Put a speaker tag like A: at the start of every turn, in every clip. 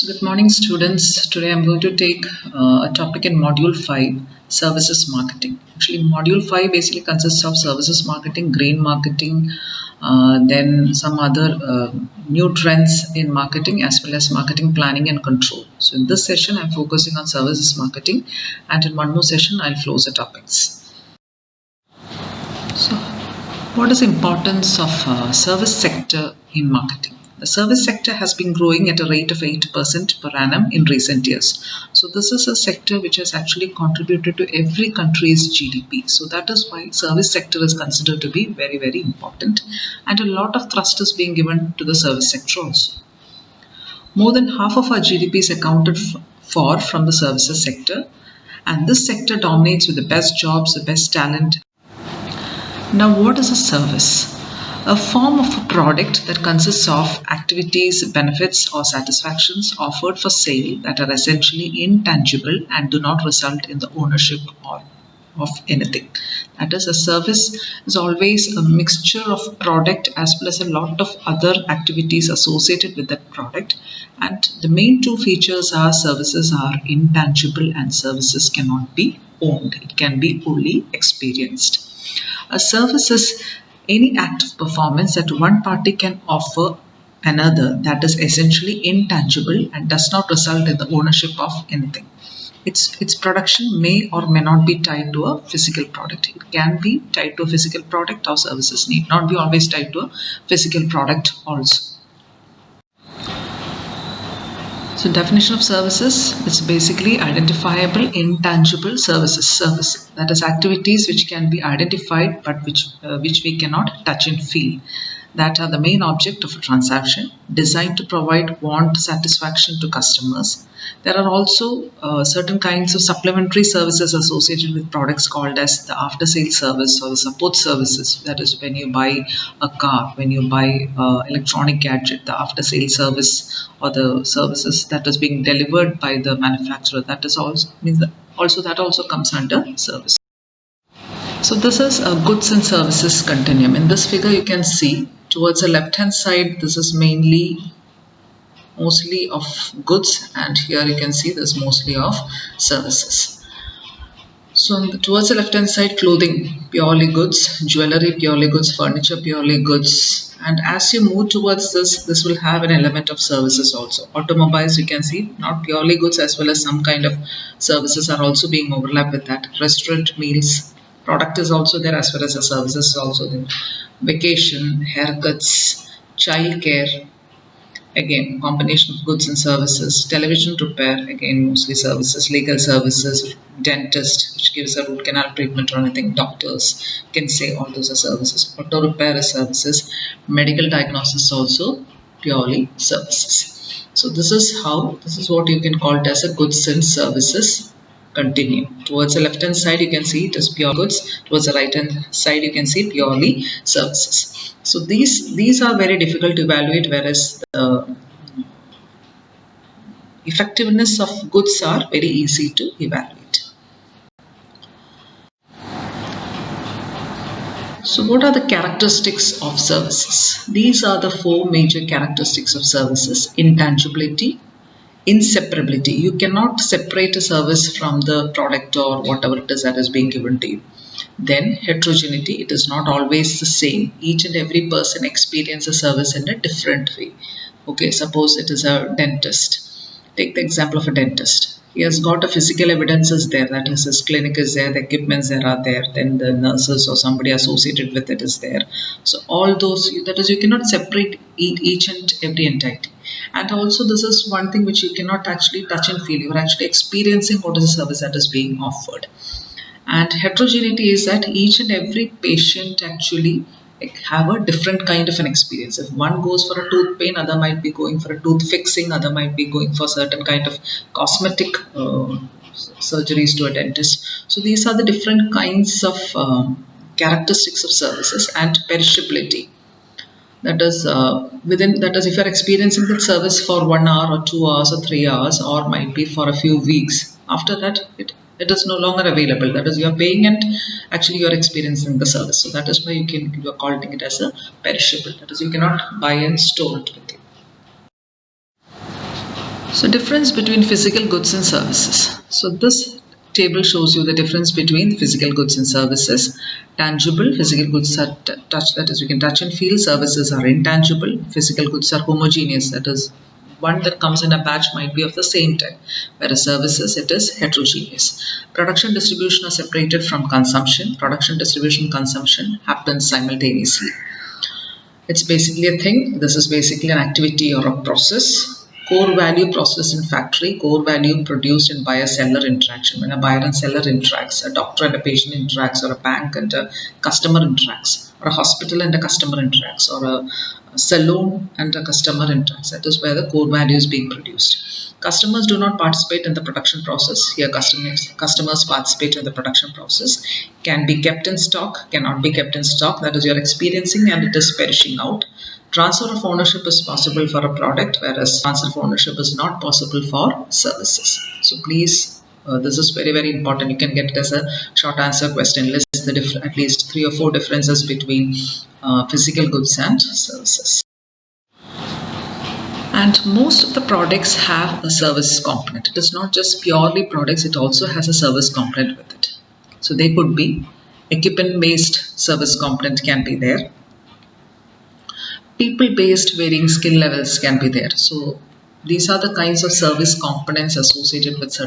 A: Good morning, students. Today I'm going to take a topic in Module 5, Services Marketing. Actually, Module 5 basically consists of services marketing, green marketing, then some other new trends in marketing as well as marketing planning and control. So in this session, I'm focusing on services marketing, and in one more session, I'll close the topics. So, what is the importance of service sector in marketing? The service sector has been growing at a rate of 8% per annum in recent years. So this is a sector which has actually contributed to every country's GDP. So that is why service sector is considered to be very, very important. And a lot of thrust is being given to the service sector also. More than half of our GDP is accounted for from the services sector. And this sector dominates with the best jobs, the best talent. Now, what is a service? A form of a product that consists of activities, benefits, or satisfactions offered for sale that are essentially intangible and do not result in the ownership of anything. That is, a service is always a mixture of product as well as a lot of other activities associated with that product. And the main two features are services are intangible and services cannot be owned. It can be only experienced. A service is any act of performance that one party can offer another that is essentially intangible and does not result in the ownership of anything. Its production may or may not be tied to a physical product. It can be tied to a physical product, or services need not be always tied to a physical product also. So definition of services, it's basically identifiable intangible services. That is activities which can be identified but which we cannot touch and feel. That are the main object of a transaction, designed to provide want satisfaction to customers. There are also certain kinds of supplementary services associated with products called as the after sale service or the support services. That is when you buy a car, when you buy electronic gadget, the after sale service or the services that is being delivered by the manufacturer. That is also comes under service. So this is a goods and services continuum. In this figure you can see towards the left hand side this is mostly of goods, and here you can see this mostly of services. So towards the left hand side, clothing purely goods, jewelry purely goods, furniture purely goods, and as you move towards this will have an element of services also. Automobiles, you can see not purely goods as well as some kind of services are also being overlapped with that. Restaurant, meals, product is also there as well as the services is also there. Vacation, haircuts, childcare, again combination of goods and services. Television repair, again mostly services. Legal services, dentist which gives a root canal treatment or anything, doctors can say all those are services. Auto repair is services. Medical diagnosis also purely services. So this is what you can call it as a goods and services continuum. Towards the left hand side you can see it is pure goods, towards the right hand side you can see purely services. So these are very difficult to evaluate, whereas the effectiveness of goods are very easy to evaluate. So what are the characteristics of services? These are the four major characteristics of services. Intangibility, inseparability. You cannot separate a service from the product or whatever it is that is being given to you. Then heterogeneity, it is not always the same. Each and every person experiences a service in a different way. Okay, suppose it is a dentist. Take the example of a dentist. He has got a physical evidence is there, that is his clinic is there, the equipments there are there, then the nurses or somebody associated with it is there. So all those, that is, you cannot separate each and every entity. And also this is one thing which you cannot actually touch and feel. You are actually experiencing what is the service that is being offered. And heterogeneity is that each and every patient actually have a different kind of an experience. If one goes for a tooth pain, other might be going for a tooth fixing, other might be going for certain kind of cosmetic surgeries to a dentist. So these are the different kinds of characteristics of services. And perishability. That is if you are experiencing that service for 1 hour or 2 hours or 3 hours, or might be for a few weeks, after that it is no longer available. That is, you are paying and actually you are experiencing the service. So that is why you are calling it as a perishable. That is, you cannot buy and store it with you. So difference between physical goods and services. So this table shows you the difference between physical goods and services. Tangible, physical goods are touch, that is, we can touch and feel. Services are intangible. Physical goods are homogeneous, that is, one that comes in a batch might be of the same type, whereas services, it is heterogeneous. Production, distribution are separated from consumption. Production, distribution, consumption happens simultaneously. It's basically a thing. This is basically an activity or a process. Core value processed in factory, core value produced in buyer-seller interaction. When a buyer and seller interacts, a doctor and a patient interacts, or a bank and a customer interacts, or a hospital and a customer interacts, or a salon and a customer interacts. That is where the core value is being produced. Customers do not participate in the production process. Here, customers participate in the production process. Can be kept in stock, cannot be kept in stock. That is, you're experiencing and it is perishing out. Transfer of ownership is possible for a product, whereas transfer of ownership is not possible for services. So please, this is very, very important. You can get it as a short answer question. List the at least 3 or 4 differences between physical goods and services. And most of the products have a service component. It is not just purely products, it also has a service component with it. So they could be equipment-based service component can be there. People-based varying skill levels can be there. So these are the kinds of service components associated with certain.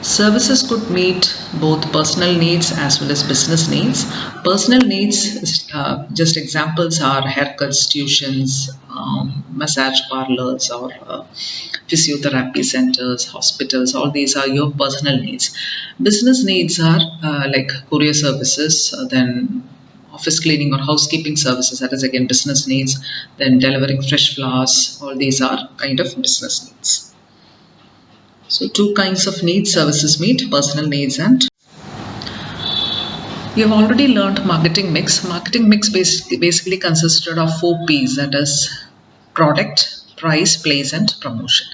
A: Services could meet both personal needs as well as business needs. Personal needs, just examples are haircuts, tuitions, massage parlors, or physiotherapy centers, hospitals. All these are your personal needs. Business needs are like courier services, then office cleaning or housekeeping services, that is again business needs, then delivering fresh flowers, all these are kind of business needs. So 2 kinds of needs services meet, personal needs and. We have already learned marketing mix. Marketing mix basically consisted of 4 P's, that is product, price, place and promotion.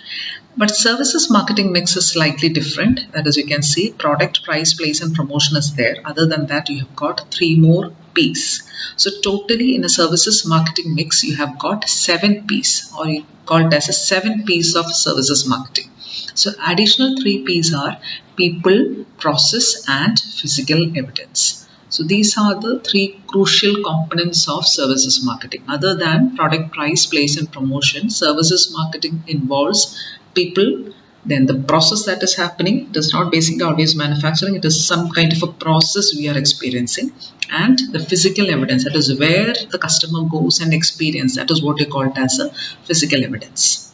A: But services marketing mix is slightly different. That is, you can see product, price, place and promotion is there. Other than that, you have got 3 more P's. So totally in a services marketing mix, you have got 7 P's, or you call it as a 7 P's of services marketing. So additional 3 P's are people, process and physical evidence. So these are the 3 crucial components of services marketing. Other than product, price, place and promotion, services marketing involves people, then the process that is happening. It is not basically always manufacturing, it is some kind of a process we are experiencing, and the physical evidence, that is where the customer goes and experience, that is what you call it as a physical evidence.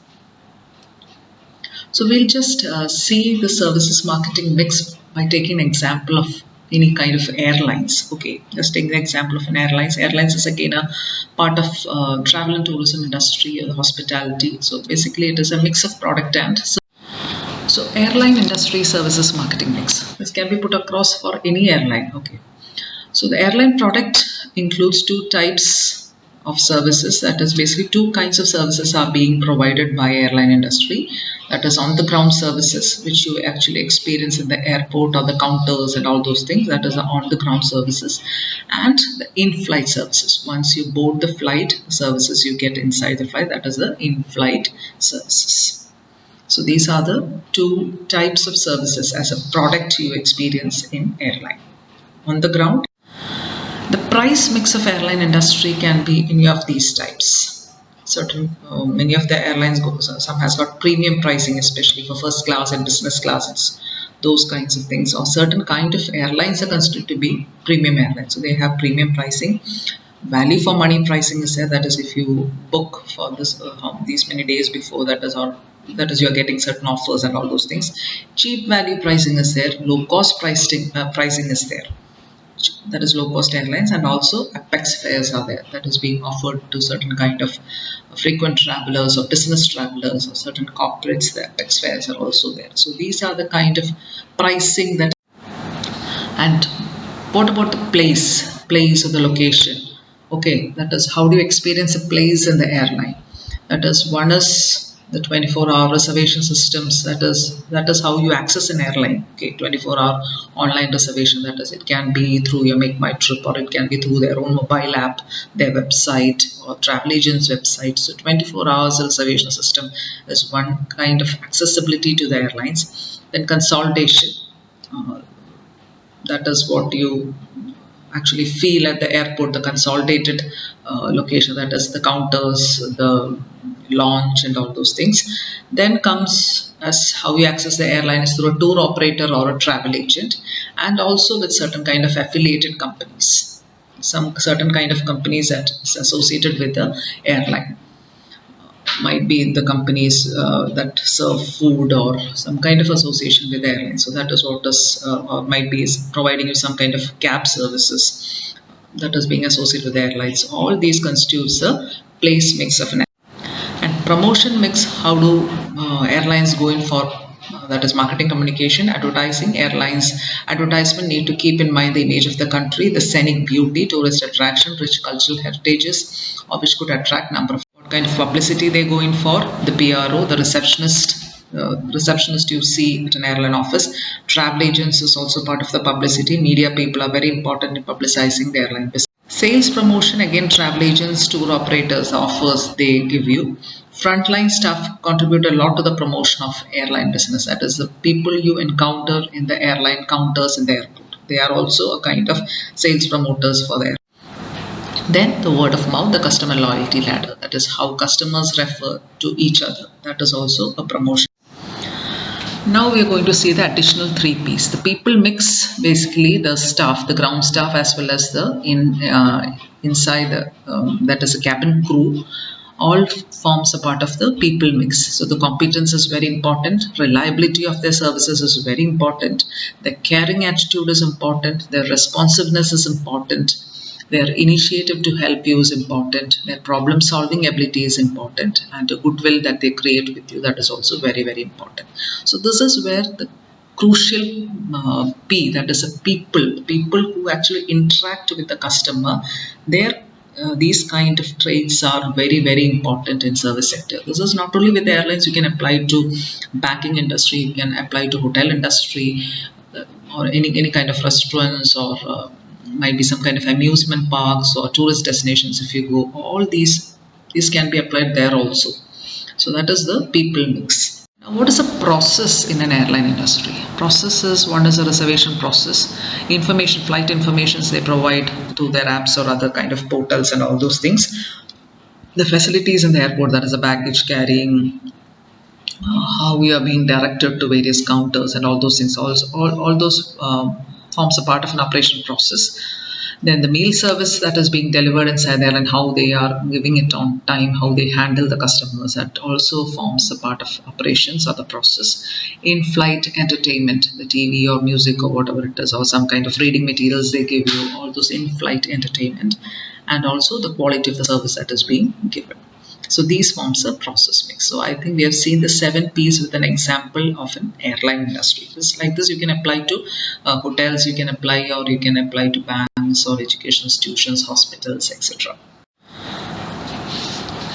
A: So we'll just see the services marketing mix by taking an example of any kind of airlines. Okay, just take the example of an airlines. Airlines is again a part of travel and tourism industry or hospitality. So basically it is a mix of product and service. So airline industry services marketing mix. This can be put across for any airline. Okay. So the airline product includes 2 types of services. That is basically 2 kinds of services are being provided by airline industry. That is on the ground services, which you actually experience in the airport or the counters and all those things. That is on the ground services, and the in-flight services. Once you board the flight, the services you get inside the flight, that is the in-flight services. So these are the 2 types of services as a product you experience in airline. On the ground, the price mix of airline industry can be any of these types. Many of the airlines some has got premium pricing, especially for first class and business classes, those kinds of things. Or certain kind of airlines are considered to be premium airlines, so they have premium pricing. Value for money pricing is there, that is if you book for this these many days before, that is you are getting certain offers and all those things. Cheap value pricing is there. Low cost pricing is there, that is low cost airlines, and also apex fares are there, that is being offered to certain kind of frequent travelers or business travelers or certain corporates. The apex fares are also there. So these are the kind of pricing that. And what about the place or the location? Okay, that is how do you experience a place in the airline. That is, one is the 24-hour reservation systems, that is how you access an airline. Okay, 24-hour online reservation, that is, it can be through your Make My Trip, or it can be through their own mobile app, their website, or travel agent's website. So 24 hours reservation system is one kind of accessibility to the airlines. Then consolidation, uh, that is what you actually feel at the airport, the consolidated location, that is the counters, the launch, and all those things. Then comes as how you access the airline is through a tour operator or a travel agent, and also with certain kind of affiliated companies, some certain kind of companies that is associated with the airline. Might be the companies that serve food, or some kind of association with the airline. So that is what is, or might be is providing you some kind of cab services that is being associated with the airlines. All these constitutes a place mix of an airline. And promotion mix, how do airlines go in for that is marketing, communication, advertising. Airlines advertisement need to keep in mind the image of the country, the scenic beauty, tourist attraction, rich cultural heritages, or which could attract number of kind of publicity they go in for, the PRO, the receptionist you see at an airline office. Travel agents is also part of the publicity. Media people are very important in publicizing the airline business. Sales promotion, again, travel agents, tour operators, offers they give you. Frontline staff contribute a lot to the promotion of airline business. That is the people you encounter in the airline counters in the airport. They are also a kind of sales promoters for the airline. Then the word of mouth, the customer loyalty ladder, that is how customers refer to each other. That is also a promotion. Now we are going to see the additional 3 P's. The people mix, basically the staff, the ground staff, as well as the inside the, that is the cabin crew, all forms a part of the people mix. So the competence is very important, reliability of their services is very important, their caring attitude is important, their responsiveness is important, their initiative to help you is important, their problem solving ability is important, and the goodwill that they create with you, that is also very, very important. So this is where the crucial P, that is a people who actually interact with the customer, their these kind of traits are very, very important in service sector. This is not only with the airlines, you can apply to banking industry, you can apply to hotel industry, or any kind of restaurants, or might be some kind of amusement parks or tourist destinations. If you go, all these can be applied there also. So that is the people mix. Now, what is a process in an airline industry? Processes, one is a reservation process, information, flight informations they provide through their apps or other kind of portals and all those things. The facilities in the airport, that is the baggage carrying, how we are being directed to various counters and all those things. All those forms a part of an operation process. Then the meal service that is being delivered inside there, and how they are giving it on time, how they handle the customers, that also forms a part of operations or the process. In-flight entertainment, the TV or music or whatever it is, or some kind of reading materials they give you, all those in-flight entertainment, and also the quality of the service that is being given. So these forms a process mix. So I think we have seen the 7 P's with an example of an airline industry. Just like this, you can apply to hotels, you can apply to banks or education institutions, hospitals, etc.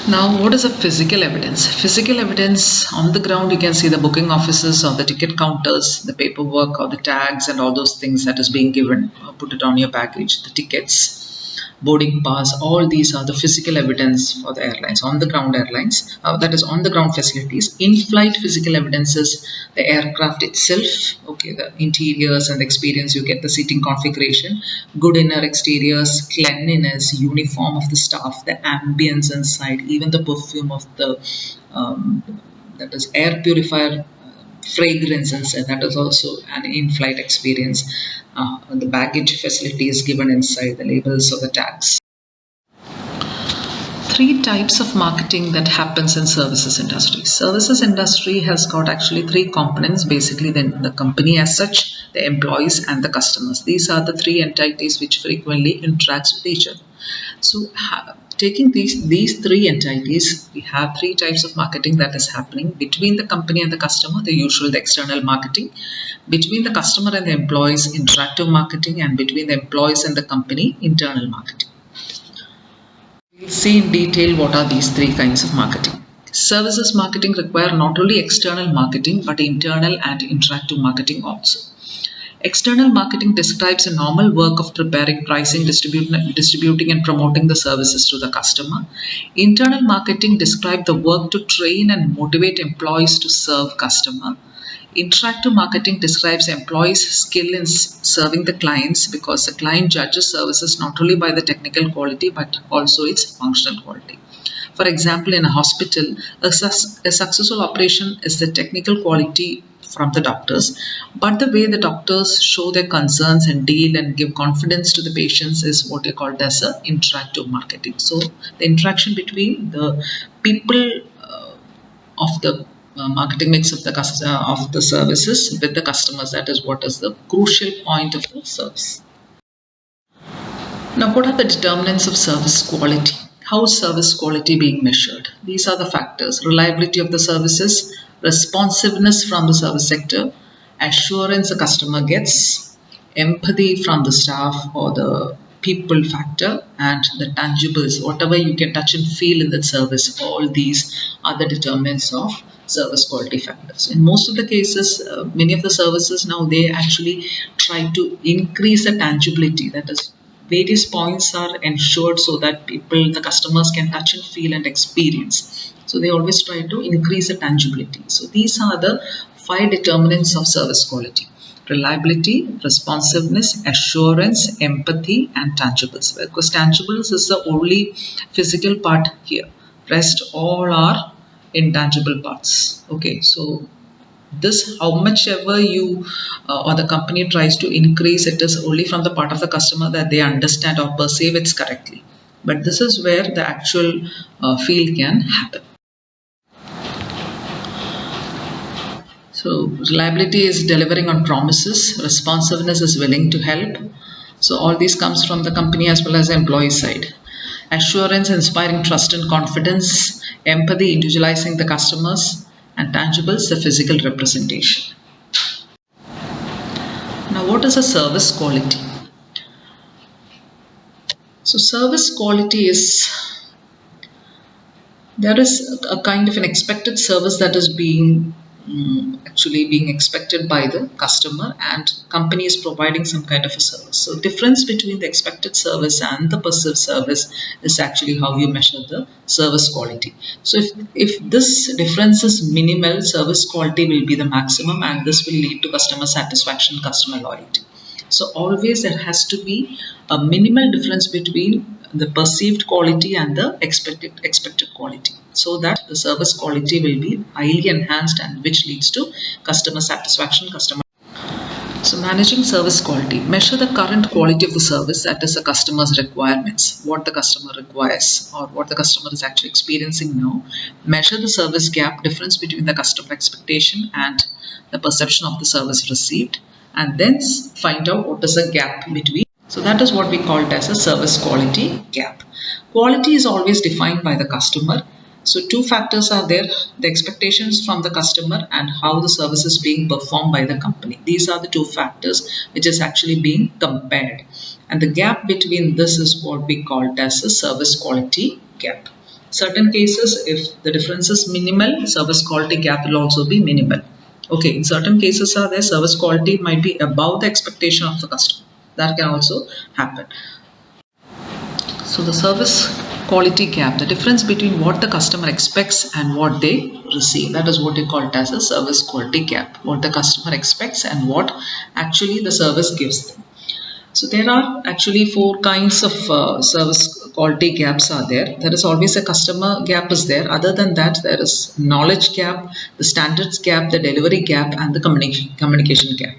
A: Now, what is a physical evidence? Physical evidence on the ground, you can see the booking offices or the ticket counters, the paperwork or the tags and all those things that is being given. Put it on your baggage, the tickets, boarding pass, all these are the physical evidence for the airlines, on the ground airlines, that is on the ground facilities. In-flight physical evidence is the aircraft itself, okay, the interiors and the experience, you get the seating configuration, good inner exteriors, cleanliness, uniform of the staff, the ambience inside, even the perfume of the that is air purifier, fragrance inside, that is also an in-flight experience. The baggage facility is given inside, the labels or the tags. 3 types of marketing that happens in services industry. Services industry has got actually 3 components, basically the company as such, the employees and the customers. These are the 3 entities which frequently interacts with each other. So taking these 3 entities, we have 3 types of marketing that is happening between the company and the customer, the usual, the external marketing, between the customer and the employees, interactive marketing, and between the employees and the company, internal marketing. We'll see in detail what are these 3 kinds of marketing. Services marketing require not only external marketing but internal and interactive marketing also. External marketing describes a normal work of preparing, pricing, distributing and promoting the services to the customer. Internal marketing describes the work to train and motivate employees to serve customer. Interactive marketing describes employees' skill in serving the clients, because the client judges services not only by the technical quality but also its functional quality. For example, in a hospital, a successful operation is the technical quality from the doctors, but the way the doctors show their concerns and deal and give confidence to the patients is what they call as a interactive marketing. So the interaction between the people of the marketing mix of the services with the customers, that is what is the crucial point of the service. Now, what are the determinants of service quality? How is service quality being measured? These are the factors: reliability of the services, responsiveness from the service sector, assurance the customer gets, empathy from the staff or the people factor, and the tangibles, whatever you can touch and feel in that service. All these are the determinants of service quality factors. In most of the cases, many of the services now, they actually try to increase the tangibility, that is, various points are ensured so that the customers can touch and feel and experience. So they always try to increase the tangibility. So these are the 5 determinants of service quality: reliability, responsiveness, assurance, empathy, and tangibles. Because tangibles is the only physical part here. Rest all are intangible parts. Okay, so this, how much ever you or the company tries to increase, it is only from the part of the customer that they understand or perceive it correctly. But this is where the actual field can happen. So reliability is delivering on promises, responsiveness is willing to help. So all these comes from the company as well as the employee side. Assurance, inspiring trust and confidence. Empathy, individualizing the customers. And tangibles, the physical representation. Now, what is a service quality? So service quality is, there is a kind of an expected service that is actually being expected by the customer, and company is providing some kind of a service. So difference between the expected service and the perceived service is actually how you measure the service quality. So if this difference is minimal, service quality will be the maximum, and this will lead to customer satisfaction, customer loyalty. So always there has to be a minimal difference between the perceived quality and the expected quality, so that the service quality will be highly enhanced, and which leads to customer satisfaction, So managing service quality. Measure the current quality of the service, that is the customer's requirements, what the customer requires or what the customer is actually experiencing now. Measure the service gap, difference between the customer expectation and the perception of the service received, and then find out what is the gap between. So that is what we call it as a service quality gap. Quality is always defined by the customer. So 2 factors are there: the expectations from the customer and how the service is being performed by the company. These are the 2 factors which is actually being compared. And the gap between this is what we call it as a service quality gap. Certain cases, if the difference is minimal, service quality gap will also be minimal. Okay, in certain cases are there, service quality might be above the expectation of the customer. That can also happen. So the service quality gap, the difference between what the customer expects and what they receive, that is what we call it as a service quality gap. What the customer expects and what actually the service gives them. So there are actually 4 kinds of service quality gaps are there. There is always a customer gap is there. Other than that, there is knowledge gap, the standards gap, the delivery gap, and the communication gap.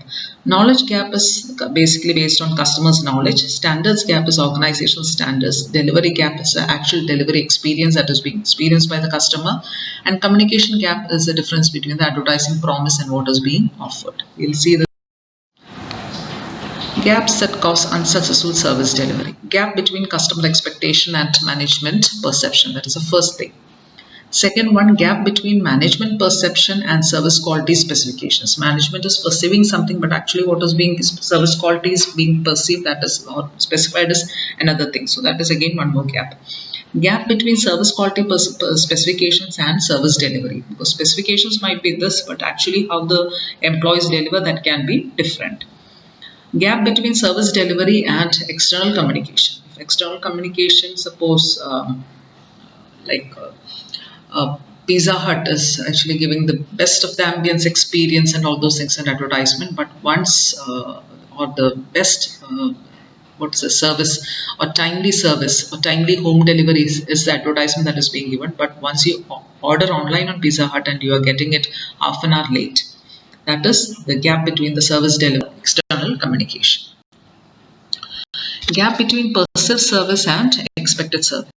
A: Knowledge gap is basically based on customers' knowledge. Standards gap is organizational standards. Delivery gap is the actual delivery experience that is being experienced by the customer. And communication gap is the difference between the advertising promise and what is being offered. We'll see the gaps that cause unsuccessful service delivery. Gap between customer expectation and management perception. That is the first thing. Second one, gap between management perception and service quality specifications. Management is perceiving something, but actually what is being service quality is being perceived, that is, or specified as another thing. So that is again one more gap. Gap between service quality specifications and service delivery, because specifications might be this, but actually how the employees deliver, that can be different. Gap between service delivery and external communication. If external communication, suppose like Pizza Hut is actually giving the best of the ambience experience and all those things in advertisement, but once or the best what is a service or timely home delivery is the advertisement that is being given, but once you order online on Pizza Hut and you are getting it half an hour late, that is the gap between the service delivery and external communication. Gap between perceived service and expected service.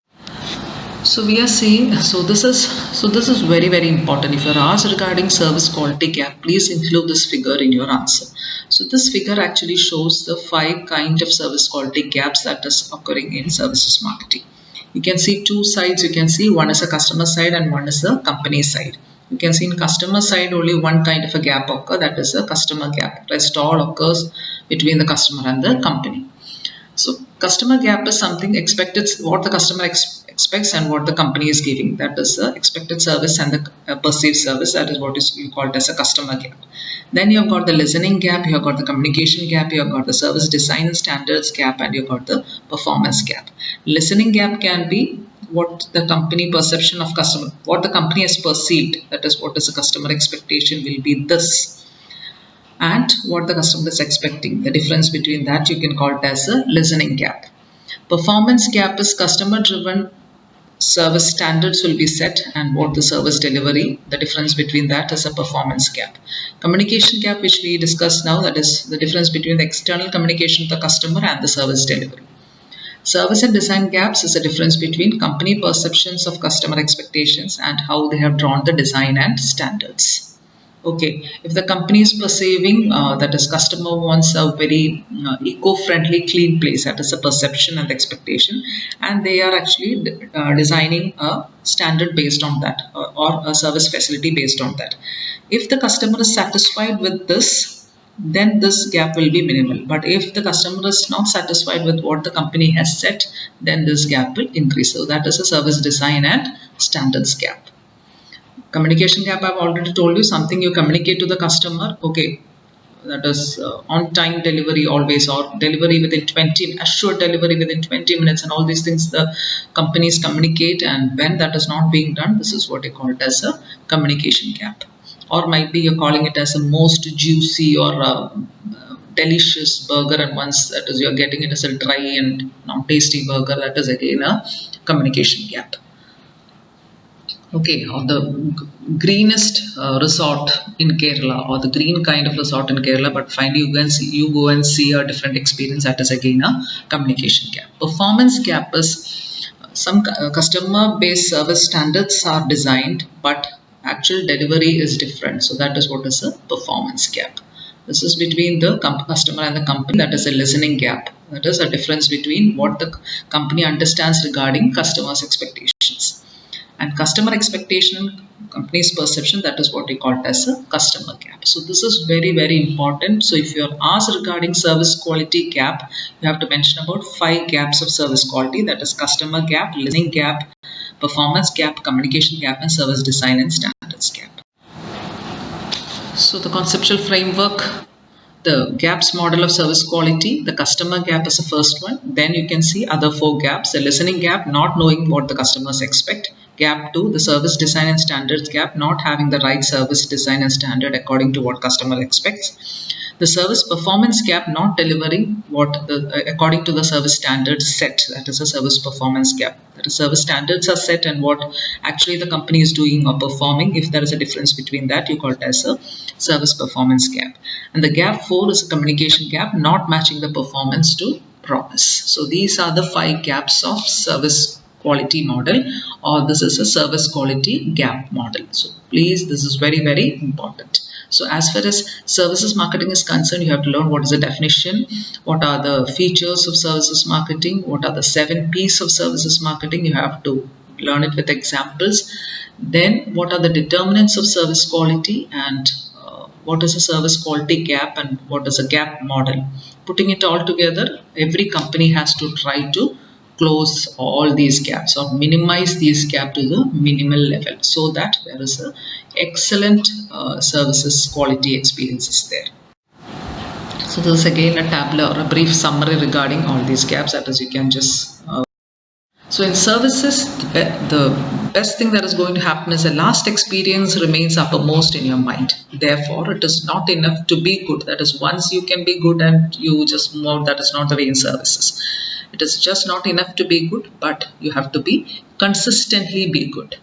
A: So we are seeing, so this is very important. If you are asked regarding service quality gap, please include this figure in your answer. So this figure actually shows the 5 kind of service quality gaps that is occurring in services marketing. You can see 2 sides. You can see one is a customer side and one is a company side. You can see in customer side only one kind of a gap occur, that is a customer gap. Rest all occurs between the customer and the company. So customer gap is something expected, what the customer expects and what the company is giving. That is the expected service and the perceived service. That is what is called as a customer gap. Then you have got the listening gap, you have got the communication gap, you have got the service design and standards gap, and you have got the performance gap. Listening gap can be what the company perception of customer, what the company has perceived, that is what is the customer expectation will be this, and what the customer is expecting. The difference between that you can call it as a listening gap. Performance gap is customer driven service standards will be set and what the service delivery, the difference between that is a performance gap. Communication gap, which we discussed now, that is the difference between the external communication to the customer and the service delivery. Service and design gaps is a difference between company perceptions of customer expectations and how they have drawn the design and standards. Okay, if the company is perceiving that is customer wants a very eco-friendly clean place, that is a perception and expectation, and they are actually designing a standard based on that or a service facility based on that. If the customer is satisfied with this, then this gap will be minimal. But if the customer is not satisfied with what the company has set, then this gap will increase. So that is a service design and standards gap. Communication gap, I've already told you, something you communicate to the customer, okay, that is on time delivery always, or delivery within 20, assured delivery within 20 minutes, and all these things the companies communicate, and when that is not being done, this is what they call it as a communication gap. Or might be you're calling it as a most juicy or delicious burger, and once that is you're getting it as a dry and non-tasty burger, that is again a communication gap. Okay, or the greenest resort in Kerala, or the green kind of resort in Kerala, but finally you go and see a different experience, that is again a communication gap. Performance gap is some customer based service standards are designed, but actual delivery is different. So that is what is a performance gap. This is between the customer and the company, that is a listening gap. That is a difference between what the company understands regarding customers' expectations. And customer expectation, company's perception, that is what we call it as a customer gap. So this is very important. So if you are asked regarding service quality gap, you have to mention about 5 gaps of service quality, that is customer gap, listening gap, performance gap, communication gap, and service design and standards gap. So the conceptual framework, the gaps model of service quality, the customer gap is the first one. Then you can see other 4 gaps. The listening gap, not knowing what the customers expect. Gap 2, the service design and standards gap, not having the right service design and standard according to what customer expects. The service performance gap, not delivering what according to the service standards set, that is a service performance gap. That is, service standards are set and what actually the company is doing or performing. If there is a difference between that, you call it as a service performance gap. And the gap 4 is a communication gap, not matching the performance to promise. So these are the 5 gaps of service quality model, or this is a service quality gap model. So please, this is very important. So as far as services marketing is concerned, you have to learn what is the definition, what are the features of services marketing, what are the 7 P's of services marketing. You have to learn it with examples. Then what are the determinants of service quality, and what is a service quality gap, and what is a gap model. Putting it all together, every company has to try to close all these gaps or minimize these gaps to the minimal level, so that there is a excellent services quality experiences there. So this is again a tableau or a brief summary regarding all these gaps, that is you can just so in services, the best thing that is going to happen is the last experience remains uppermost in your mind. Therefore, it is not enough to be good. That is, once you can be good and you just move out, that is not the way in services. It is just not enough to be good, but you have to be consistently be good.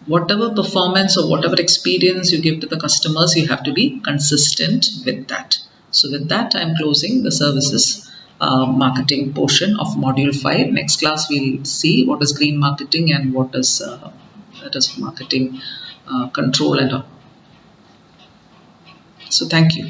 A: Whatever performance or whatever experience you give to the customers, you have to be consistent with that. So with that, I am closing the services marketing portion of module 5. Next class we'll see what is green marketing and what is that is marketing control and all. So thank you.